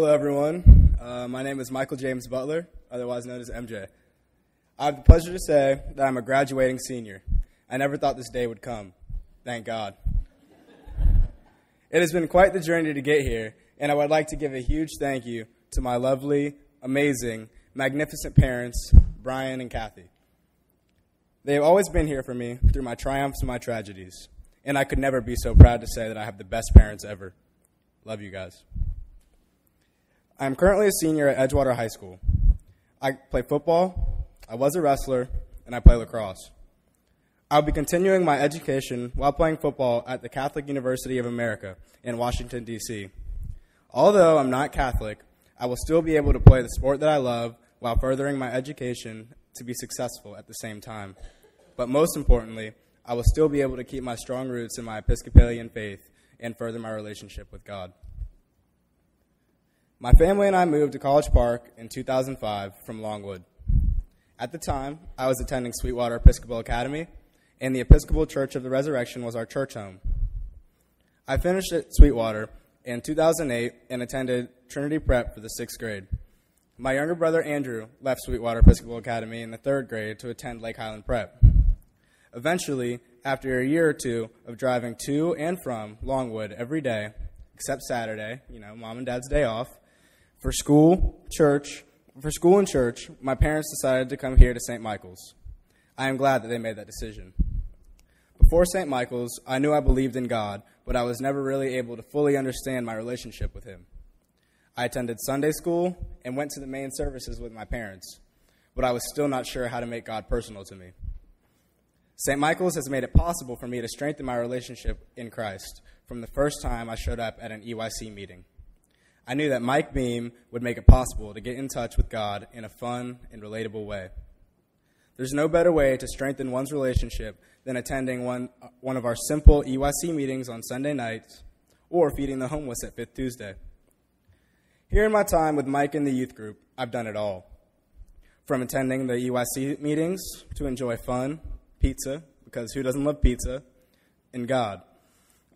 Hello, everyone. My name is Michael James Butler, otherwise known as MJ. I have the pleasure to say that I'm a graduating senior. I never thought this day would come. Thank God. It has been quite the journey to get here, and I would like to give a huge thank you to my lovely, amazing, magnificent parents, Brian and Kathy. They have always been here for me through my triumphs and my tragedies, and I could never be so proud to say that I have the best parents ever. Love you guys. I am currently a senior at Edgewater High School. I play football, I was a wrestler, and I play lacrosse. I'll be continuing my education while playing football at the Catholic University of America in Washington, D.C. Although I'm not Catholic, I will still be able to play the sport that I love while furthering my education to be successful at the same time. But most importantly, I will still be able to keep my strong roots in my Episcopalian faith and further my relationship with God. My family and I moved to College Park in 2005 from Longwood. At the time, I was attending Sweetwater Episcopal Academy, and the Episcopal Church of the Resurrection was our church home. I finished at Sweetwater in 2008 and attended Trinity Prep for the 6th grade. My younger brother Andrew left Sweetwater Episcopal Academy in the 3rd grade to attend Lake Highland Prep. Eventually, after a year or two of driving to and from Longwood every day, except Saturday, Mom and Dad's day off, for school and church, my parents decided to come here to St. Michael's. I am glad that they made that decision. Before St. Michael's, I knew I believed in God, but I was never really able to fully understand my relationship with Him. I attended Sunday school and went to the main services with my parents, but I was still not sure how to make God personal to me. St. Michael's has made it possible for me to strengthen my relationship in Christ from the first time I showed up at an EYC meeting. I knew that Mike Beam would make it possible to get in touch with God in a fun and relatable way. There's no better way to strengthen one's relationship than attending one of our simple EYC meetings on Sunday nights or feeding the homeless at Fifth Tuesday. Here in my time with Mike and the youth group, I've done it all. From attending the EYC meetings to enjoy fun, pizza, because who doesn't love pizza, and God.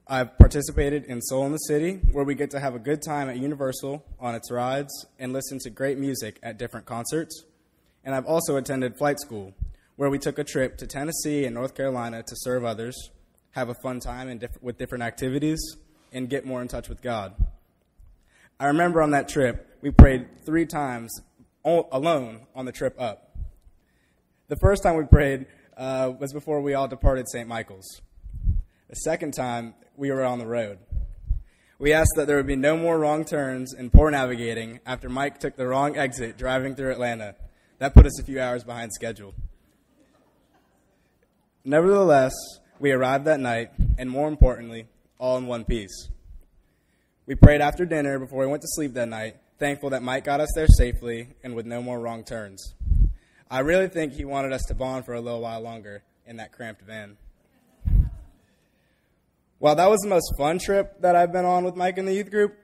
I've participated in Soul in the City, where we get to have a good time at Universal on its rides and listen to great music at different concerts. And I've also attended flight school, where we took a trip to Tennessee and North Carolina to serve others, have a fun time with different activities, and get more in touch with God. I remember on that trip, we prayed 3 times alone on the trip up. The first time we prayed was before we all departed St. Michael's. The second time, we were on the road. We asked that there would be no more wrong turns and poor navigating after Mike took the wrong exit driving through Atlanta. That put us a few hours behind schedule. Nevertheless, we arrived that night, and more importantly, all in one piece. We prayed after dinner before we went to sleep that night, thankful that Mike got us there safely and with no more wrong turns. I really think he wanted us to bond for a little while longer in that cramped van. While that was the most fun trip that I've been on with Mike and the youth group,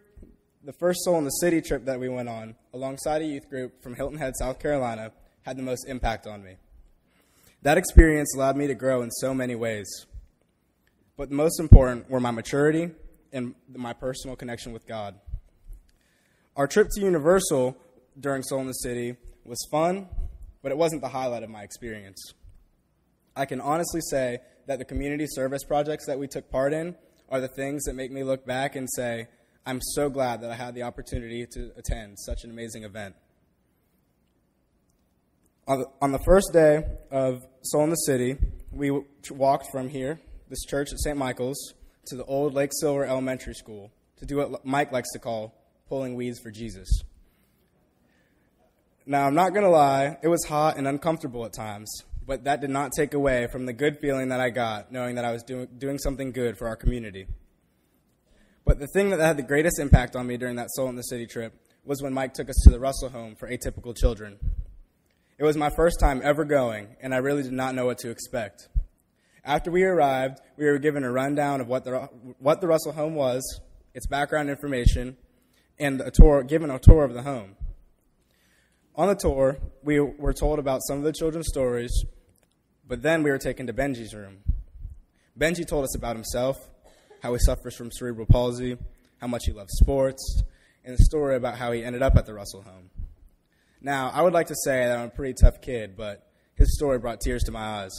the first Soul in the City trip that we went on, alongside a youth group from Hilton Head, South Carolina, had the most impact on me. That experience allowed me to grow in so many ways. But the most important were my maturity and my personal connection with God. Our trip to Universal during Soul in the City was fun, but it wasn't the highlight of my experience. I can honestly say that the community service projects that we took part in are the things that make me look back and say, I'm so glad that I had the opportunity to attend such an amazing event. On the first day of Soul in the City, we walked from here, this church at St. Michael's, to the old Lake Silver Elementary School to do what Mike likes to call pulling weeds for Jesus. Now, I'm not going to lie, it was hot and uncomfortable at times, but that did not take away from the good feeling that I got knowing that I was doing something good for our community. But the thing that had the greatest impact on me during that Soul in the City trip was when Mike took us to the Russell Home for Atypical Children. It was my first time ever going, and I really did not know what to expect. After we arrived, we were given a rundown of what the Russell Home was, its background information, and given a tour of the home. On the tour, we were told about some of the children's stories, but then we were taken to Benji's room. Benji told us about himself, how he suffers from cerebral palsy, how much he loves sports, and the story about how he ended up at the Russell home. Now, I would like to say that I'm a pretty tough kid, but his story brought tears to my eyes,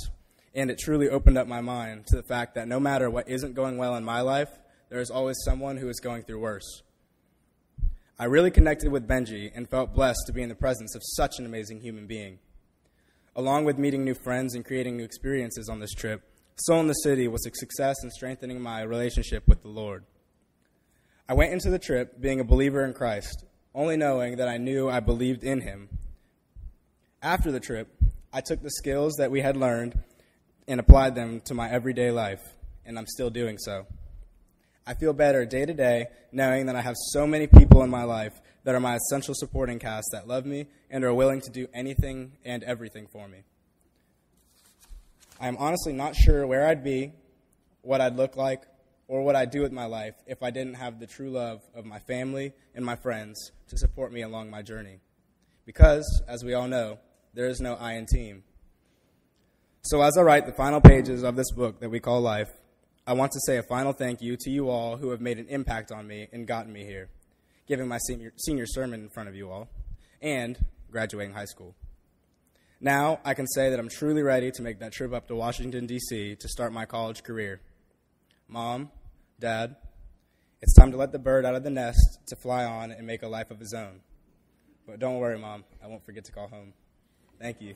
and it truly opened up my mind to the fact that no matter what isn't going well in my life, there is always someone who is going through worse. I really connected with Benji and felt blessed to be in the presence of such an amazing human being. Along with meeting new friends and creating new experiences on this trip, Soul in the City was a success in strengthening my relationship with the Lord. I went into the trip being a believer in Christ, only knowing that I knew I believed in him. After the trip, I took the skills that we had learned and applied them to my everyday life, and I'm still doing so. I feel better day to day knowing that I have so many people in my life that are my essential supporting cast that love me and are willing to do anything and everything for me. I am honestly not sure where I'd be, what I'd look like, or what I'd do with my life if I didn't have the true love of my family and my friends to support me along my journey. Because, as we all know, there is no I in team. So as I write the final pages of this book that we call life, I want to say a final thank you to you all who have made an impact on me and gotten me here, giving my senior sermon in front of you all, and graduating high school. Now I can say that I'm truly ready to make that trip up to Washington, D.C. to start my college career. Mom, Dad, it's time to let the bird out of the nest to fly on and make a life of his own. But don't worry, Mom, I won't forget to call home. Thank you.